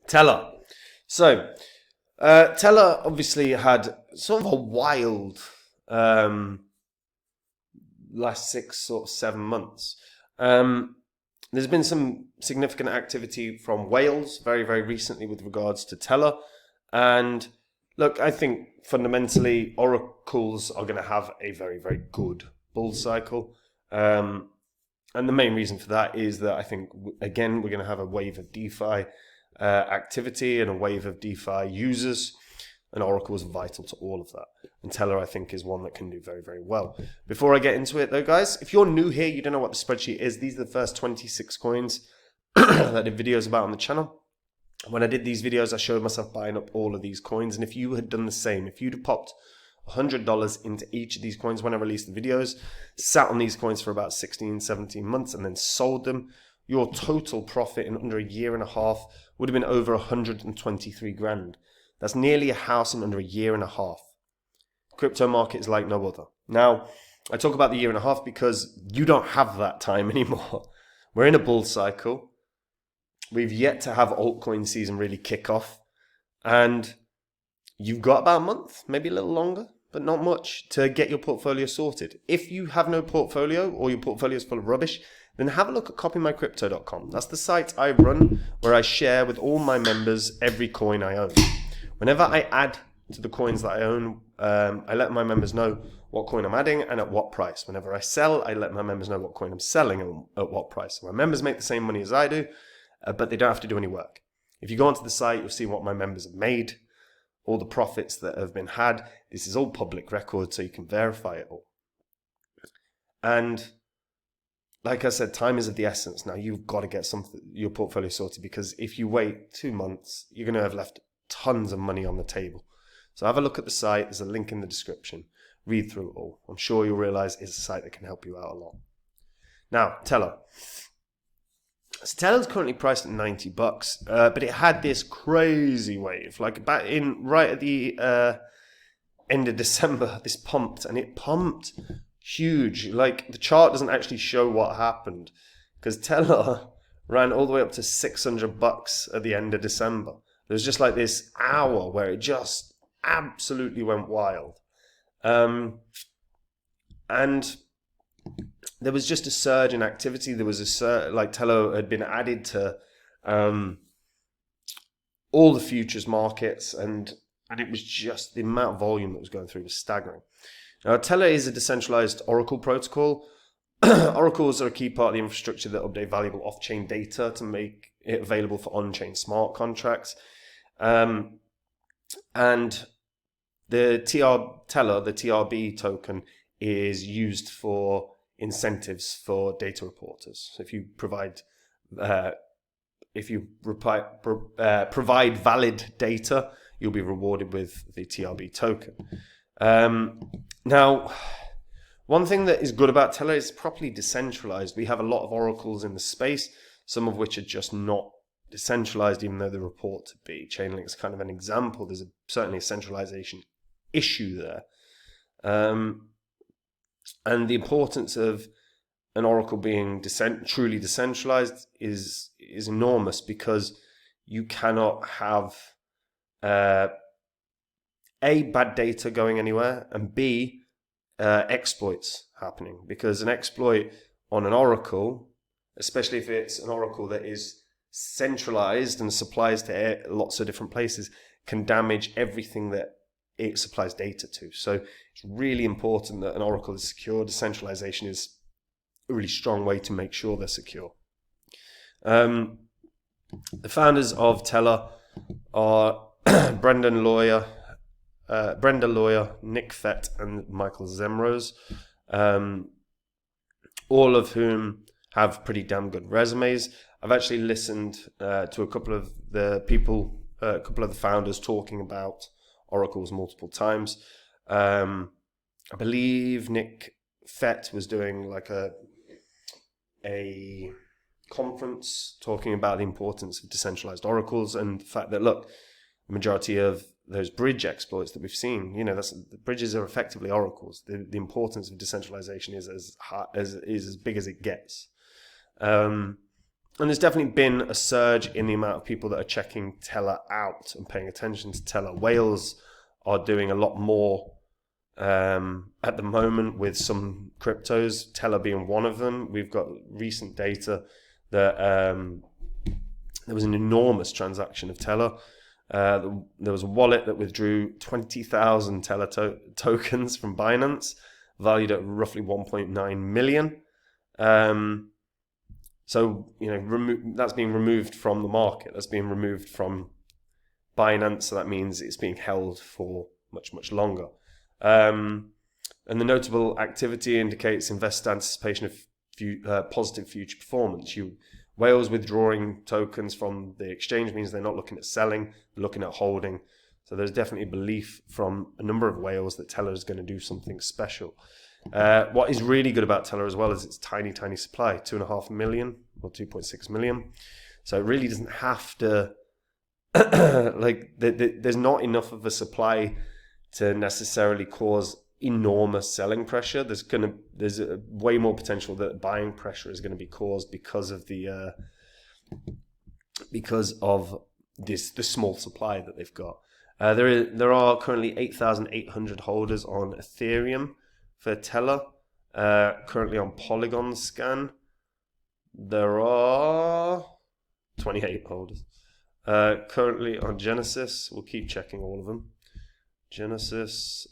Tellor. So, Tellor obviously had sort of a wild last 7 months. There's been some significant activity from Wales very, very recently with regards to Tellor. And look, I think fundamentally oracles are going to have a very, very good bull cycle. And the main reason for that is that I think, again, we're going to have a wave of DeFi activity and a wave of DeFi users. And Oracle is vital to all of that. And Tellor, I think, is one that can do very, very well. Before I get into it, though, guys, if you're new here, you don't know what the spreadsheet is. These are the first 26 coins that I did videos about on the channel. When I did these videos, I showed myself buying up all of these coins. And if you had done the same, if you'd have popped $100 into each of these coins when I released the videos, sat on these coins for about 16, 17 months, and then sold them, your total profit in under a year and a half would have been over 123 grand. That's nearly a house in under a year and a half. Crypto market is like no other. Now, I talk about the year and a half because you don't have that time anymore. We're in a bull cycle. We've yet to have altcoin season really kick off. And you've got about a month, maybe a little longer, but not much, to get your portfolio sorted. If you have no portfolio or your portfolio is full of rubbish, then have a look at copymycrypto.com. That's the site I run where I share with all my members every coin I own. Whenever I add to the coins that I own, I let my members know what coin I'm adding and at what price. Whenever I sell, I let my members know what coin I'm selling and at what price. So my members make the same money as I do, but they don't have to do any work. If you go onto the site, you'll see what my members have made, all the profits that have been had. This is all public record, so you can verify it all. And like I said, time is of the essence. Now you've got to get your portfolio sorted, because if you wait 2 months, you're going to have left tons of money on the table. So have a look at the site. There's a link in the description. Read through it all. I'm sure you'll realize it's a site that can help you out a lot. Now, Tellor. So Tellor's currently priced at $90, but it had this crazy wave, like right at the end of December. This pumped, and it pumped huge. Like, the chart doesn't actually show what happened, because Tellor ran all the way up to $600 at the end of December. There was just like this hour where it just absolutely went wild. And there was just a surge in activity. There was a surge, like Tellor had been added to all the futures markets, and it was just the amount of volume that was going through was staggering. Now, Tellor is a decentralized Oracle protocol. Oracles are a key part of the infrastructure that update valuable off-chain data to make it available for on-chain smart contracts. And the Tellor, the TRB token, is used for incentives for data reporters. So if you provide valid data, you'll be rewarded with the TRB token. Now, one thing that is good about Tellor is properly decentralized. We have a lot of oracles in the space, some of which are just not decentralized, even though they report to be. Chainlink is kind of an example. There's certainly a centralization issue there. And the importance of an oracle being truly decentralized is enormous, because you cannot have A, bad data going anywhere, and B, exploits happening. Because an exploit on an oracle, especially if it's an oracle that is centralized and supplies to lots of different places, can damage everything that it supplies data to. So it's really important that an oracle is secure. Decentralization is a really strong way to make sure they're secure. The founders of Tellor are Brenda Lawyer, Nick Fett, and Michael Zemrose, all of whom have pretty damn good resumes. I've actually listened to a couple of the founders talking about oracles multiple times. I believe Nick Fett was doing like a conference talking about the importance of decentralized oracles, and the fact that, look, the majority of those bridge exploits that we've seen, the bridges are effectively oracles. The importance of decentralization is as big as it gets. And there's definitely been a surge in the amount of people that are checking Tellor out and paying attention to Tellor. Whales are doing a lot more at the moment with some cryptos, Tellor being one of them. We've got recent data that there was an enormous transaction of Tellor. There was a wallet that withdrew 20,000 Tellor tokens from Binance, valued at roughly 1.9 million. So, that's being removed from the market. That's being removed from Binance. So that means it's being held for much, much longer. And the notable activity indicates investor anticipation of positive future performance. Whales withdrawing tokens from the exchange means they're not looking at selling, they're looking at holding. So there's definitely belief from a number of whales that Tellor is going to do something special. What is really good about Tellor as well is its tiny, tiny supply, 2.5 million or 2.6 million. So it really doesn't have to, there's not enough of a supply to necessarily cause enormous selling pressure. There's way more potential that buying pressure is going to be caused because of the small supply that they've got. There are currently 8,800 holders on Ethereum for Tellor. Currently on Polygon Scan, there are 28 holders. Currently on Genesis, we'll keep checking all of them. Genesis,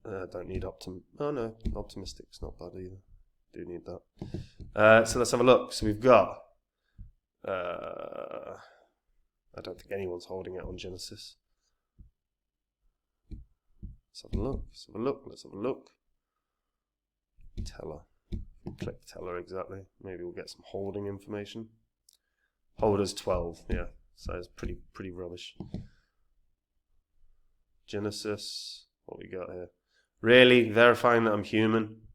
don't need Optimistic's not bad either. Do need that. So let's have a look. So we've got, I don't think anyone's holding it on Genesis. Let's have a look. Tellor. Click Tellor exactly. Maybe we'll get some holding information. Holders 12, yeah. So it's pretty rubbish. Genesis, what we got here? Really? Verifying that I'm human?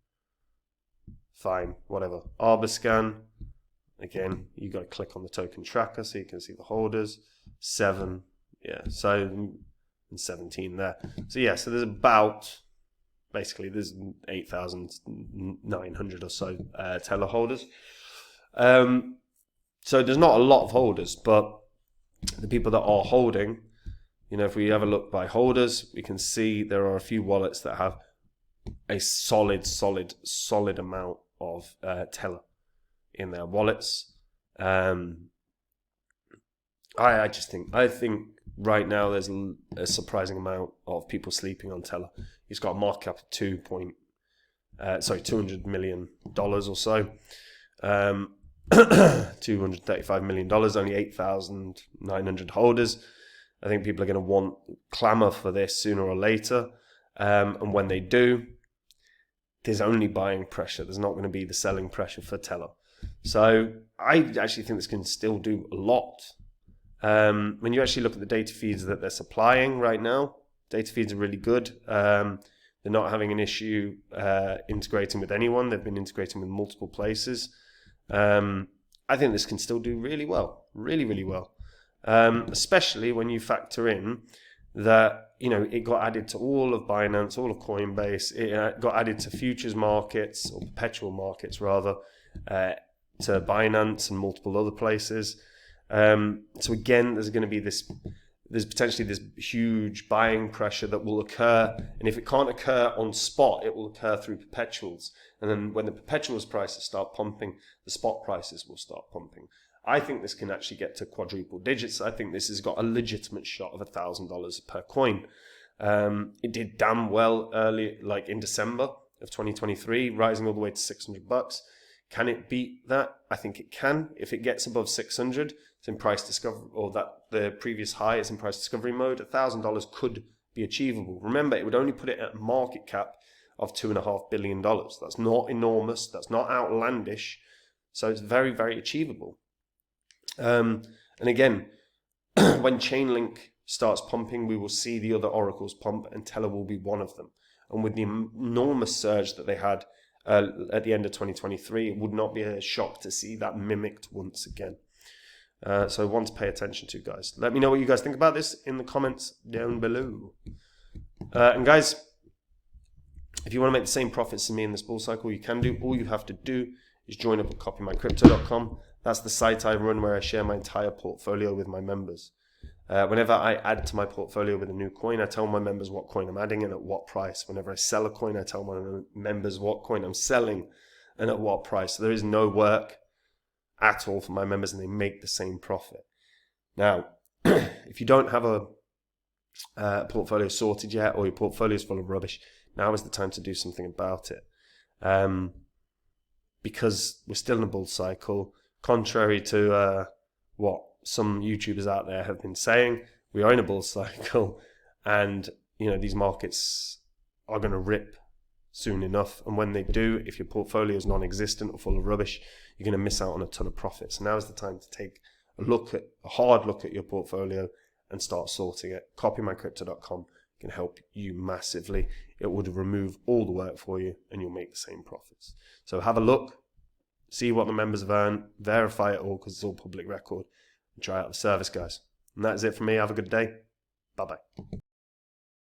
Fine, whatever. Arbiscan, again, you got to click on the token tracker so you can see the holders. 7, yeah, so, and 17 there. So yeah, so there's there's 8,900 or so Tellor holders. So there's not a lot of holders, but the people that are holding, if we have a look by holders, we can see there are a few wallets that have a solid amount of Tellor in their wallets. I think right now there's a surprising amount of people sleeping on Tellor. He's got a market cap of $200 million or so. $235 million, only 8,900 holders. I think people are going to clamor for this sooner or later. And when they do, there's only buying pressure. There's not going to be the selling pressure for Tellor. So I actually think this can still do a lot. When you actually look at the data feeds that they're supplying right now, data feeds are really good. They're not having an issue integrating with anyone. They've been integrating with multiple places. I think this can still do really well, really well. Especially when you factor in that, it got added to all of Binance, all of Coinbase. It got added to futures markets, or perpetual markets rather, to Binance and multiple other places. So again, there's going to be there's potentially this huge buying pressure that will occur. And if it can't occur on spot, it will occur through perpetuals. And then when the perpetuals prices start pumping, the spot prices will start pumping. I think this can actually get to quadruple digits. I think this has got a legitimate shot of $1,000 per coin. It did damn well early, like in December of 2023, rising all the way to $600. Can it beat that? I think it can. If it gets above 600, it's in price discovery, or that the previous high is in price discovery mode. $1,000 could be achievable. Remember, it would only put it at a market cap of $2.5 billion. That's not enormous. That's not outlandish. So it's very, very achievable. And again, when Chainlink starts pumping, we will see the other oracles pump, and Tellor will be one of them. And with the enormous surge that they had at the end of 2023, it would not be a shock to see that mimicked once again. So one to pay attention to, guys. Let me know what you guys think about this in the comments down below. And guys, if you want to make the same profits as me in this bull cycle, you can do. All you have to do is join up at copymycrypto.com. That's the site I run where I share my entire portfolio with my members. Whenever I add to my portfolio with a new coin, I tell my members what coin I'm adding and at what price. Whenever I sell a coin, I tell my members what coin I'm selling and at what price. So there is no work at all for my members, and they make the same profit. Now, if you don't have a portfolio sorted yet, or your portfolio is full of rubbish, now is the time to do something about it. Because we're still in a bull cycle, contrary to what some YouTubers out there have been saying. We are in a bull cycle, and these markets are going to rip soon enough. And when they do, if your portfolio is non-existent or full of rubbish, you're going to miss out on a ton of profits. So now is the time to take a hard look at your portfolio and start sorting it. Copymycrypto.com can help you massively. It would remove all the work for you, and you'll make the same profits. So have a look, see what the members have earned, verify it all because it's all public record, and try out the service, guys. And that is it from me. Have a good day. Bye-bye.